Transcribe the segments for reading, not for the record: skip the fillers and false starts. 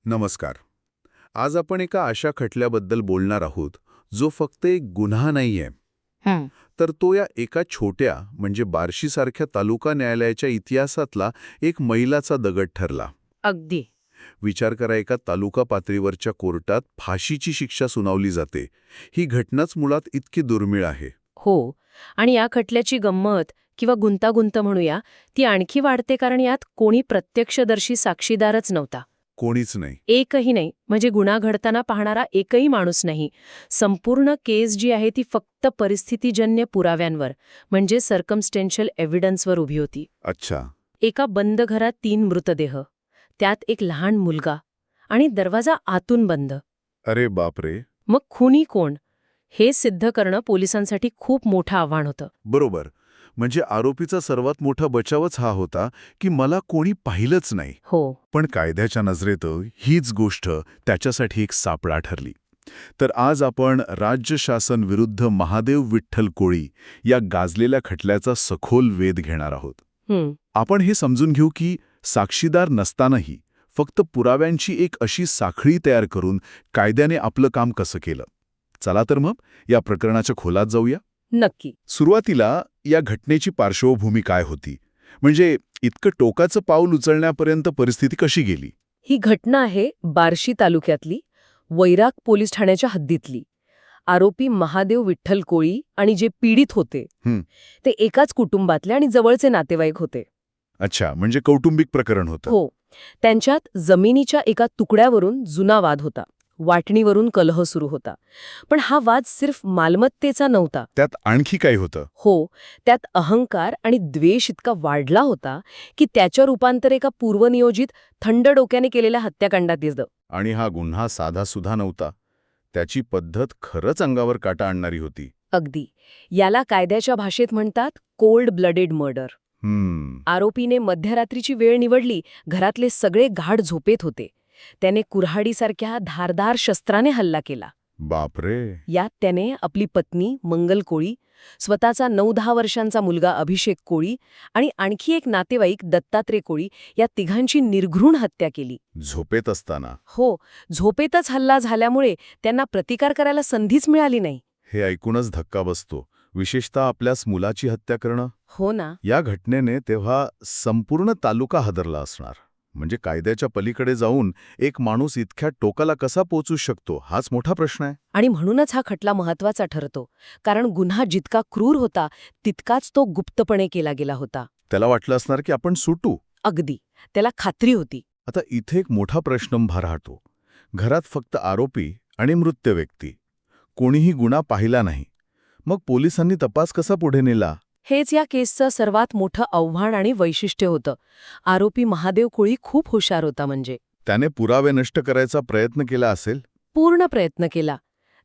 नमस्कार. आज आपण एका अशा खटल्याबद्दल बोलणार आहोत जो फक्त एक गुन्हा नाहीये, हं, तर तो या एका छोट्या म्हणजे बार्शीसारख्या तालुका न्यायालयाच्या इतिहासातला एक मैलाचा दगड ठरला. अगदी. विचार करा, एका तालुका पातळीवरच्या कोर्टात फाशीची शिक्षा सुनावली जाते. ही घटनाच मुळात इतकी दुर्मिळ आहे. हो. आणि या खटल्याची गंमत किंवा गुंतागुंत म्हणूया, ती आणखी वाढते कारण यात कोणी प्रत्यक्षदर्शी साक्षीदारच नव्हता. कोणीच नाही. एकही नाही, म्हणजे गुन्हा घडताना पाहणारा एकही माणूस नाही. संपूर्ण केस जी आहे ती फक्त परिस्थितीजन्य पुराव्यांवर, म्हणजे सर्कमस्टेन्शियल एव्हिडन्सवर उभी होती. अच्छा. एका बंद घरात 3 मृतदेह, त्यात एक लहान मुलगा, आणि दरवाजा आतून बंद. अरे बापरे. मग खुनी कोण हे सिद्ध करणं पोलिसांसाठी खूप मोठं आव्हान होतं. बरोबर. म्हणजे आरोपीचा सर्वात मोठा बचावच हा होता की मला कोणी पाहिलंच नाही. हो. पण कायद्याच्या नजरेत हीच गोष्ट त्याच्यासाठी एक सापळा ठरली. तर आज आपण राज्य शासन विरुद्ध महादेव विठ्ठल कोळी या गाजलेल्या खटल्याचा सखोल वेध घेणार आहोत. आपण हे समजून घेऊ की साक्षीदार नसतानाही फक्त पुराव्यांची एक अशी साखळी तयार करून कायद्याने आपलं काम कसं केलं. चला तर मग या प्रकरणाच्या खोलात जाऊया. नक्की. सुरुवातीला या घटनेची पार्श्वभूमी काय होती, म्हणजे इतकं टोकाचं पाऊल उचलण्यापर्यंत परिस्थिती कशी गेली? ही घटना आहे बार्शी तालुक्यातली, वैराग पोलीस ठाण्याच्या हद्दीतली. आरोपी महादेव विठ्ठल कोळी आणि जे पीडित होते ते एकाच कुटुंबातले आणि जवळचे नातेवाईक होते. अच्छा, म्हणजे कौटुंबिक प्रकरण होतं. हो. त्यांच्यात जमिनीच्या एका तुकड्यावरून जुना वाद होता. वाटणीवरून कलह सुरू होता. पण हा वाद सिर्फ मालमत्तेचा नव्हता. त्यात आणखी काय होतं? हो, त्यात अहंकार आणि द्वेष इतका वाढला होता की त्याच्या रूपांतर एका पूर्वनियोजित थंड डोक्याने केलेल्या हत्याकांडात दिसलं. आणि हा गुन्हा साधासुधा नव्हता. त्याची पद्धत खरंच अंगावर काटा आणणारी होती. अगदी. याला कायद्याच्या भाषेत म्हणतात कोल्ड ब्लडेड मर्डर. आरोपीने मध्यरात्रीची वेळ निवडली. घरातले सगळे गाढ झोपेत होते. त्याने कुऱ्हाडीसारख्या धारदार शस्त्राने हल्ला केला. बापरे. यात त्याने आपली पत्नी मंगल कोळी, स्वतःचा 9-10 वर्षांचा मुलगा अभिषेक कोळी आणि आणखी एक नातेवाईक दत्तात्रय कोळी या तिघांची निर्घृण हत्या केली. झोपेत असताना? हो, झोपेतच हल्ला झाल्यामुळे त्यांना प्रतिकार करायला संधीच मिळाली नाही. हे ऐकूनच धक्का बसतो, विशेषतः आपल्याच मुलाची हत्या करणं. हो ना. या घटनेने तेव्हा संपूर्ण तालुका हादरला असणार. म्हणजे कायद्याच्या पलीकडे जाऊन एक माणूस इतक्या टोकाला कसा पोहोचू शकतो, हाच मोठा प्रश्न आहे. आणि म्हणूनच हा खटला महत्वाचा ठरतो, कारण गुन्हा जितका क्रूर होता तितकाच तो गुप्तपणे केला गेला होता. त्याला वाटलं असणार की आपण सुटू. अगदी. त्याला खात्री होती. आता इथे एक मोठा प्रश्न उभा राहतो. घरात फक्त आरोपी आणि मृत व्यक्ती, कोणीही गुन्हा पाहिला नाही. मग पोलिसांनी तपास कसा पुढे नेला? हेच या केसचं सर्वात मोठं आव्हान आणि वैशिष्ट्य होतं. आरोपी महादेव कोळी खूप हुशार होता. म्हणजे त्याने पुरावे नष्ट करायचा प्रयत्न केला असेल. पूर्ण प्रयत्न केला.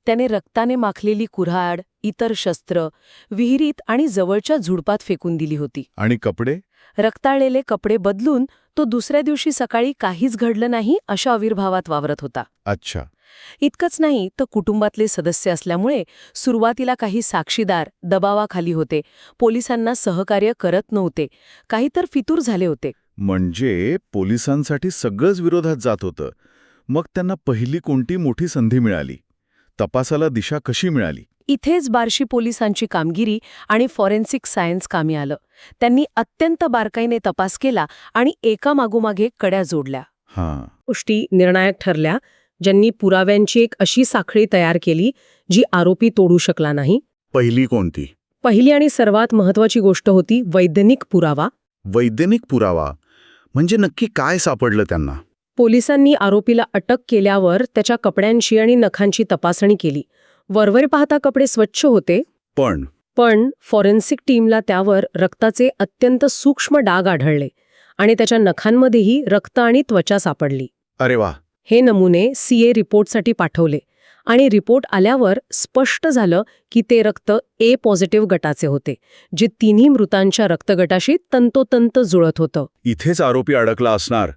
त्याने रक्ताने माखलेली कुऱ्हाड, इतर शस्त्र विहिरीत आणि जवळच्या झुडपात फेकून दिली होती. आणि कपडे? रक्ताळलेले कपडे बदलून तो दुसऱ्या दिवशी सकाळी काहीच घडलं नाही अशा आविर्भावात वावरत होता. अच्छा. इतकंच नाही तर कुटुंबातले सदस्य असल्यामुळे सुरुवातीला काही साक्षीदार दबावाखाली होते. पोलिसांना सहकार्य करत नव्हते. काही तर फितूर झाले होते. म्हणजे पोलिसांसाठी सगळंच विरोधात जात होतं. मग त्यांना पहिली कोणती मोठी संधी मिळाली? तपासाला दिशा कशी मिळाली? इथेच बार्शी पोलिसांची कामगिरी आणि फॉरेन्सिक सायन्स कामी आलं. त्यांनी अत्यंत बारकाईने तपास केला आणि एकामागोमाग एक कड्या जोडल्या. गोष्टी निर्णायक ठरल्या, ज्यांनी पुराव्यांची एक अशी साखळी तयार केली जी आरोपी तोडू शकला नाही. पहिली कोणती? पहिली आणि सर्वात महत्वाची गोष्ट होती वैज्ञानिक पुरावा. वैज्ञानिक पुरावा म्हणजे नक्की काय सापडलं त्यांना? पोलिसांनी आरोपीला अटक केल्यावर त्याच्या कपड्यांची आणि नखांची तपासणी केली. वरवर पाहता कपडे स्वच्छ होते. पण फॉरेन्सिक टीमला त्यावर रक्ताचे अत्यंत सूक्ष्म डाग आढळले आणि त्याच्या नखांमध्येही रक्त आणि त्वचा सापडली. अरे वा. हे नमुने सीए रिपोर्टसाठी पाठवले आणि रिपोर्ट आल्यावर स्पष्ट झालं की ते रक्त ए पॉझिटिव्ह गटाचे होते, जे तिन्ही मृतांच्या रक्तगटाशी तंतोतंत जुळत होतं. इथेच आरोपी अडकला असणार.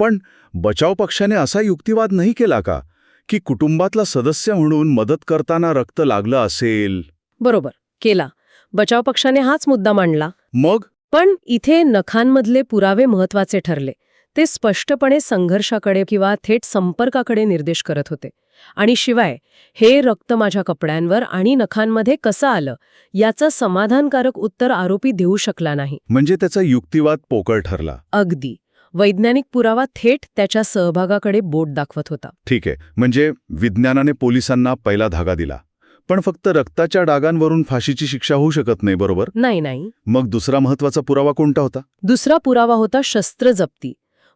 पण बचाव पक्षाने असा युक्तिवाद नाही केला का की कुटुंबातला सदस्य म्हणून मदत करताना रक्त लागलं असेल? बरोबर, केला. बचाव पक्षाने हाच मुद्दा मांडला. मग? पण इथे नखांमधले पुरावे महत्वाचे ठरले. ते स्पष्टपणे संघर्षाकडे किंवा थेट संपर्काकडे निर्देश करत होते. आणि शिवाय हे रक्त माझ्या कपड्यांवर आणि नखांमध्ये कसं आलं याचं समाधानकारक उत्तर आरोपी देऊ शकला नाही. म्हणजे त्याचा युक्तिवाद पोकळ ठरला. अगदी. वैज्ञानिक पुरावा थेट त्याच्या सहभागाकडे बोट दाखवत होता. ठीक आहे, म्हणजे विज्ञानाने पोलिसांना पहिला धागा दिला, पण फक्त रक्ताच्या डागांवरून फाशीची शिक्षा होऊ शकत नाही, बरोबर? नाही. मग दुसरा महत्वाचा पुरावा कोणता होता? दुसरा पुरावा होता शस्त्र जप्ती.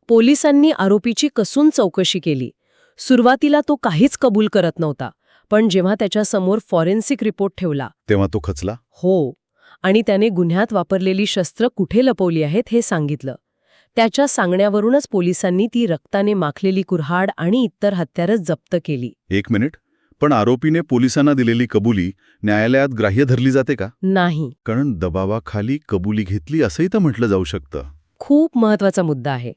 पोलिसांनी आरोपीची कसून चौकशी केली. सुरुवातीला तो काहीच कबूल करत नव्हता, पण जेव्हा त्याच्यासमोर फॉरेन्सिक रिपोर्ट ठेवला तेव्हा तो खचला. हो, आणि त्याने गुन्ह्यात वापरलेली शस्त्र कुठे लपवली आहेत हे सांगितलं. त्याच्या सांगण्यावरूनच पोलिसांनी ती रक्ताने माखलेली कुऱ्हाड आणि इतर हत्यारं जप्त केली. एक मिनिट, पण आरोपीने पोलिसांना दिलेली कबुली न्यायालयात ग्राह्य धरली जाते का? नाही. कारण दबावाखाली कबुली घेतली असंही तर म्हटलं जाऊ शकतं. खूप महत्वाचा मुद्दा आहे.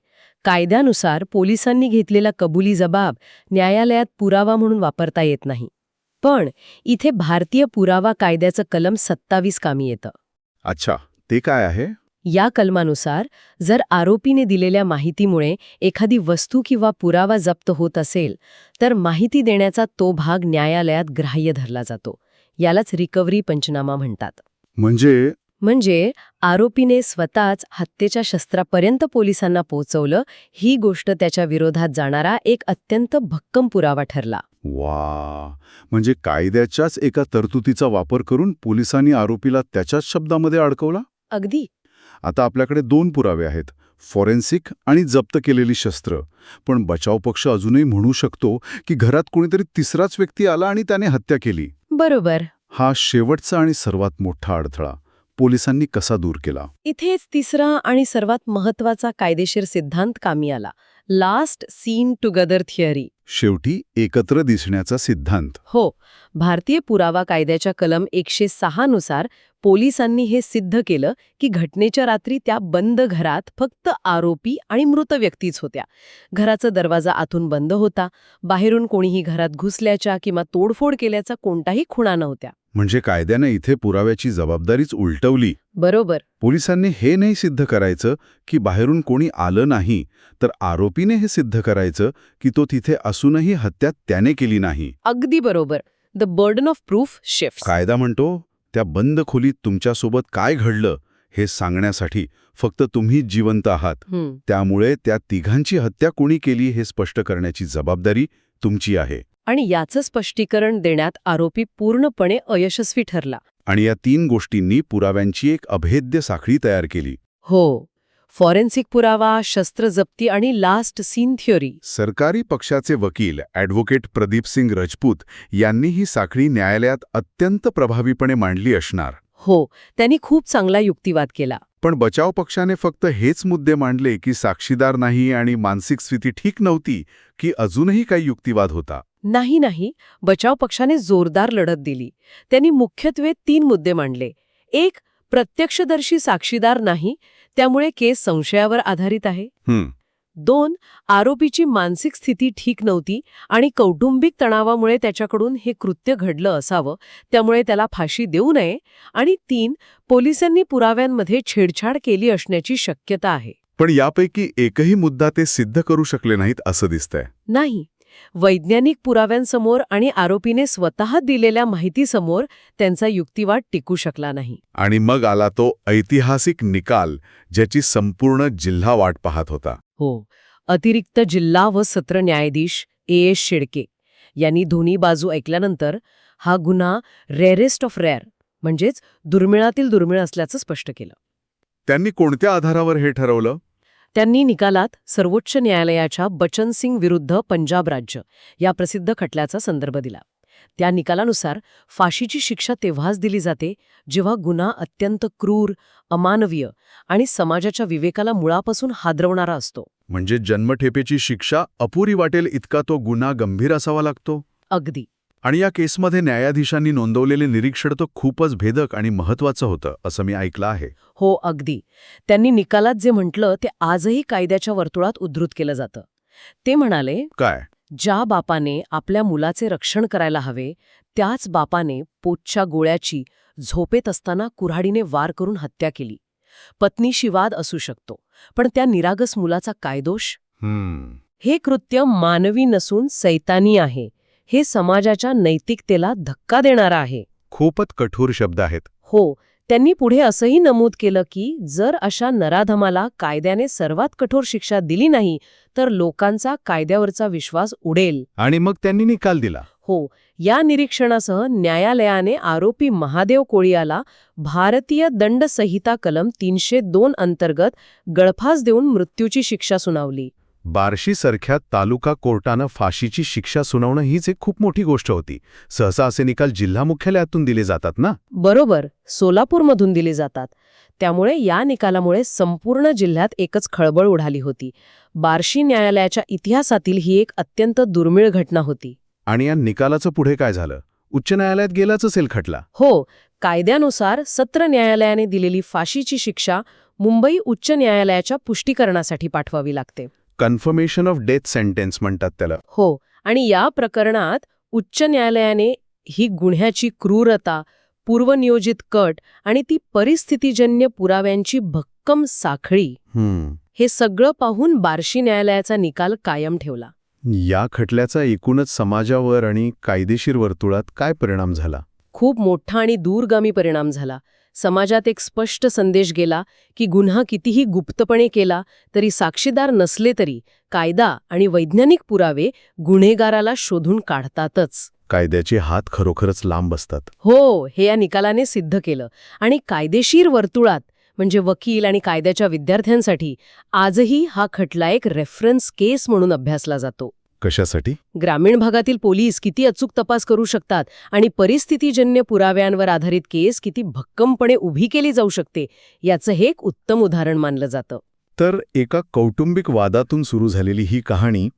कायद्यानुसार पोलिसांनी घेतलेला कबुली जबाब न्यायालयात पुरावा म्हणून वापरता येत नाही. पण इथे भारतीय पुरावा कायद्याचं कलम 27 कामी येतं. अच्छा, ते काय आहे? या कलमानुसार जर आरोपीने दिलेल्या माहितीमुळे एखादी वस्तू किंवा पुरावा जप्त होत असेल तर माहिती देण्याचा तो भाग न्यायालयात ग्राह्य धरला जातो. यालाच रिकव्हरी पंचनामा म्हणतात. म्हणजे आरोपीने स्वतःच हत्येच्या शस्त्रापर्यंत पोलिसांना पोहोचवलं, ही गोष्ट त्याच्या विरोधात जाणारा एक अत्यंत भक्कम पुरावा ठरला. वा, म्हणजे कायद्याच्याच एका तरतुदीचा वापर करून पोलिसांनी आरोपीला त्याच्याच शब्दामध्ये अडकवला. अगदी. आता आपल्याकडे 2 पुरावे आहेत, फॉरेन्सिक आणि जप्त केलेली शस्त्र. पण बचाव पक्ष अजूनही म्हणू शकतो की घरात कोणीतरी तिसराच व्यक्ती आला आणि त्याने हत्या केली. बरोबर. हा शेवटचा आणि सर्वात मोठा अडथळा पोलिसांनी कसा दूर केला? इथेच तिसरा आणि सर्वात महत्वाचा कायदेशीर सिद्धांत कामी आला, लास्ट सीन टुगेदर थिअरी. शेवटी एकत्र दिसण्याचा सिद्धांत. हो, भारतीय पुरावा कायद्याच्या कलम 106 नुसार पोलिसांनी हे सिद्ध केलं की घटनेच्या रात्री त्या बंद घरात फक्त आरोपी आणि मृत व्यक्तीच होत्या. घराचा दरवाजा आतून बंद होता. बाहेरून कोणीही घरात घुसल्याच्या किंवा तोडफोड केल्याचा कोणताही खुणा नव्हत्या. म्हणजे कायद्याने इथे पुराव्याची जबाबदारीच उलटवली. बरोबर. पोलिसांनी हे नाही सिद्ध करायचं की बाहेरून कोणी आलं नाही, तर आरोपीने हे सिद्ध करायचं की तो तिथे असूनही हत्या त्याने केली नाही. अगदी बरोबर. The burden of proof shifts. कायदा म्हणतो त्या बंद खोलीत तुमच्यासोबत काय घडलं हे सांगण्यासाठी फक्त तुम्हीच जिवंत आहात. त्यामुळे त्या तिघांची हत्या कोणी केली हे स्पष्ट करण्याची जबाबदारी तुमची आहे. आणि याचं स्पष्टीकरण देण्यात आरोपी पूर्णपणे अयशस्वी ठरला. आणि या 3 गोष्टींनी पुराव्यांची एक अभेद्य साखळी तयार केली. हो, फॉरेन्सिक पुरावा, शस्त्र जप्ती आणि लास्ट सीन थिअरी. सरकारी पक्षाचे वकील ॲडव्होकेट प्रदीप सिंग राजपूत यांनी ही साखळी न्यायालयात अत्यंत प्रभावीपणे मांडली असणार. हो, त्यांनी खूप चांगला युक्तिवाद केला. पण बचाव पक्षाने फक्त हेच मुद्दे मांडले की साक्षीदार नाही आणि मानसिक स्थिती ठीक नव्हती, की अजूनही काही युक्तिवाद होता? नाही. बचाव पक्षाने जोरदार लढत दिली. त्यांनी मुख्यत्वे 3 मुद्दे मांडले. 1. प्रत्यक्षदर्शी साक्षीदार नाही, त्यामुळे केस संशयावर आधारित आहे. 2. आरोपीची मानसिक स्थिती ठीक नव्हती आणि कौटुंबिक तणावामुळे त्याच्याकडून हे कृत्य घडलं असावं, त्यामुळे त्याला फाशी देऊ नये. आणि 3. पोलिसांनी पुराव्यांमध्ये छेडछाड केली असण्याची शक्यता आहे. पण यापैकी एकही मुद्दा ते सिद्ध करू शकले नाहीत असं दिसतंय. नाही. वैज्ञानिक पुराव्यांसमोर आणि आरोपीने स्वतः दिलेल्या माहितीसमोर त्यांचा युक्तिवाद टिकू शकला नाही. आणि मग आला तो ऐतिहासिक निकाल ज्याची संपूर्ण जिल्हा वाट पाहत होता. हो, अतिरिक्त जिल्हा व सत्र न्यायाधीश A.S. शेडके यांनी दोन्ही बाजू ऐकल्यानंतर हा गुन्हा रेअरेस्ट ऑफ रेअर म्हणजेच दुर्मिळातील दुर्मिळ असल्याचं स्पष्ट केलं. त्यांनी कोणत्या आधारावर हे ठरवलं? त्यांनी निकालात सर्वोच्च न्यायालयाच्या बचन सिंग विरुद्ध पंजाब राज्य या प्रसिद्ध खटल्याचा संदर्भ दिला. त्या निकालानुसार फाशीची शिक्षा तेव्हाच दिली जाते जेव्हा गुन्हा अत्यंत क्रूर, अमानवीय आणि समाजाच्या विवेकाला मुळापासून हादरवणारा असतो. म्हणजे जन्मठेपेची शिक्षा अपुरी वाटेल इतका तो गुन्हा गंभीर असावा लागतो. अगदी. आणि या केसमध्ये न्यायाधीशांनी नोंदवलेले निरीक्षण तर खूपच भेदक आणि महत्वाचं होतं असं मी ऐकलं आहे. हो, अगदी. त्यांनी निकालात जे म्हटलं ते आजही कायद्याच्या वर्तुळात उद्धृत केलं जातं. ते म्हणाले, काय? ज्या बापाने आपल्या मुलाचे रक्षण करायला हवे त्याच बापाने पोटच्या गोळ्याची झोपेत असताना कुऱ्हाडीने वार करून हत्या केली. पत्नीशी वाद असू शकतो, पण त्या निरागस मुलाचा काय दोष? हे कृत्य मानवी नसून सैतानी आहे. हे समाजाच्या नैतिकतेला धक्का देणारा आहे. खूपच कठोर शब्द आहेत. हो, त्यांनी पुढे असंही नमूद केलं की जर अशा नराधमाला कायद्याने सर्वात कठोर शिक्षा दिली नाही तर लोकांचा कायद्यावरचा विश्वास उडेल. आणि मग त्यांनी निकाल दिला. हो, या निरीक्षणासह न्यायालयाने आरोपी महादेव कोळीयाला भारतीय दंड संहिता कलम 302 अंतर्गत गळफास देऊन मृत्यूची शिक्षा सुनावली. बार्शीसारख्या तालुका कोर्टानं फाशीची शिक्षा सुनावणं हीच एक खूप मोठी गोष्ट होती. सहसा असे निकाल जिल्हा मुख्यालयातून दिले जातात ना? बरोबर, सोलापूरमधून दिले जातात. त्यामुळे या निकालामुळे संपूर्ण जिल्ह्यात एकच खळबळ उडाली होती. बार्शी न्यायालयाच्या इतिहासातील ही एक अत्यंत दुर्मिळ घटना होती. आणि या निकालाचं पुढे काय झालं? उच्च न्यायालयात गेलाच असेल खटला. हो, कायद्यानुसार सत्र न्यायालयाने दिलेली फाशीची शिक्षा मुंबई उच्च न्यायालयाच्या पुष्टीकरणासाठी पाठवावी लागते. कन्फर्मेशन ऑफ डेथ सेंटेन्स म्हणतात त्याला. हो, आणि या प्रकरणात उच्च न्यायालयाने ही गुन्ह्याची क्रूरता, पूर्वनियोजित कट आणि ती परिस्थितीजन्य पुराव्यांची भक्कम साखळी हे सगळं पाहून बार्शी न्यायालयाचा निकाल कायम ठेवला. या खटल्याचा एकूणच समाजावर आणि कायदेशीर वर्तुळात काय परिणाम झाला? खूप मोठा आणि दूरगामी परिणाम झाला. समाजात एक स्पष्ट संदेश गेला की गुन्हा कितीही गुप्तपणे केला तरी साक्षीदार नसले तरी कायदा आणि वैज्ञानिक पुरावे गुन्हेगाराला शोधून काढतातच. कायद्याचे हात खरोखरच लांब असतात. हो, हे या निकालाने सिद्ध केलं. आणि कायदेशीर वर्तुळात म्हणजे वकील आणि कायद्याच्या विद्यार्थ्यांसाठी आजही हा खटला एक रेफरन्स केस म्हणून अभ्यासला जातो. कशासाठी? ग्रामीण भागातील पोलीस किती अचूक तपास करू शकतात आणि परिस्थितीजन्य पुराव्यांवर आधारित केस किती भक्कमपणे उभी केली जाऊ शकते याचं हे एक उत्तम उदाहरण मानलं जातं. तर एका कौटुंबिक वादातून सुरू झालेली ही कहाणी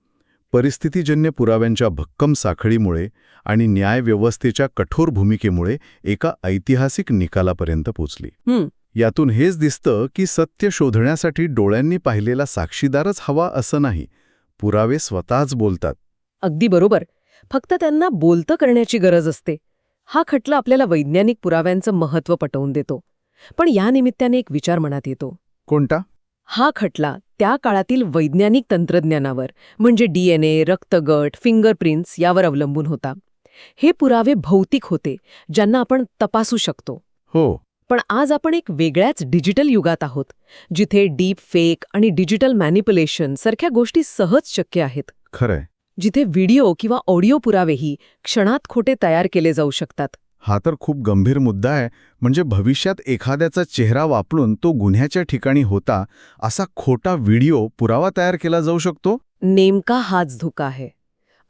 परिस्थितीजन्य पुराव्यांच्या भक्कम साखळीमुळे आणि न्यायव्यवस्थेच्या कठोर भूमिकेमुळे एका ऐतिहासिक निकालापर्यंत पोचली. यातून हेच दिसतं की सत्य शोधण्यासाठी डोळ्यांनी पाहिलेला साक्षीदारच हवा असं नाही. पुरावे स्वतःच बोलतात. अगदी बरोबर. फक्त त्यांना बोलतं करण्याची गरज असते. हा खटला आपल्याला वैज्ञानिक पुराव्यांचं महत्त्व पटवून देतो. पण या निमित्ताने एक विचार मनात येतो. कोणता? हा खटला त्या काळातील वैज्ञानिक तंत्रज्ञानावर म्हणजे DNA, रक्तगट, फिंगरप्रिंट्स यावर अवलंबून होता. हे पुरावे भौतिक होते, ज्यांना आपण तपासू शकतो. हो. पण आज आपण एक वेगळ्याच डिजिटल युगात आहोत, जिथे डीप फेक आणि डिजिटल मॅनिप्युलेशन सारख्या गोष्टी सहज शक्य आहेत. खरंय. जिथे व्हिडिओ किंवा ऑडिओ पुरावेही क्षणात खोटे तयार केले जाऊ शकतात. हा तर खूप गंभीर मुद्दा आहे. म्हणजे भविष्यात एखाद्याचा चेहरा वापरून तो गुन्ह्याच्या ठिकाणी होता असा खोटा व्हिडिओ पुरावा तयार केला जाऊ शकतो. नेमका हाच धोका आहे.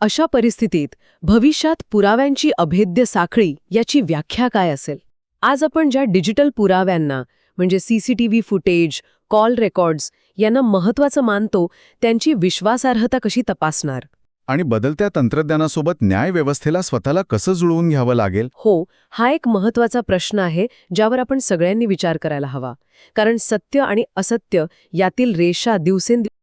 अशा परिस्थितीत भविष्यात पुराव्यांची अभेद्य साखळी याची व्याख्या काय असेल? आज आपण ज्या डिजिटल पुराव्यांना म्हणजे CCTV फुटेज, कॉल रेकॉर्ड्स यांना महत्त्वाचं मानतो, त्यांची विश्वासार्हता कशी तपासणार? आणि बदलत्या तंत्रज्ञानासोबत न्यायव्यवस्थेला स्वतःला कसं जुळवून घ्यावं लागेल? हो, हा एक महत्त्वाचा प्रश्न आहे ज्यावर आपण सगळ्यांनी विचार करायला हवा. कारण सत्य आणि असत्य यातील रेषा दिवसेंदिवस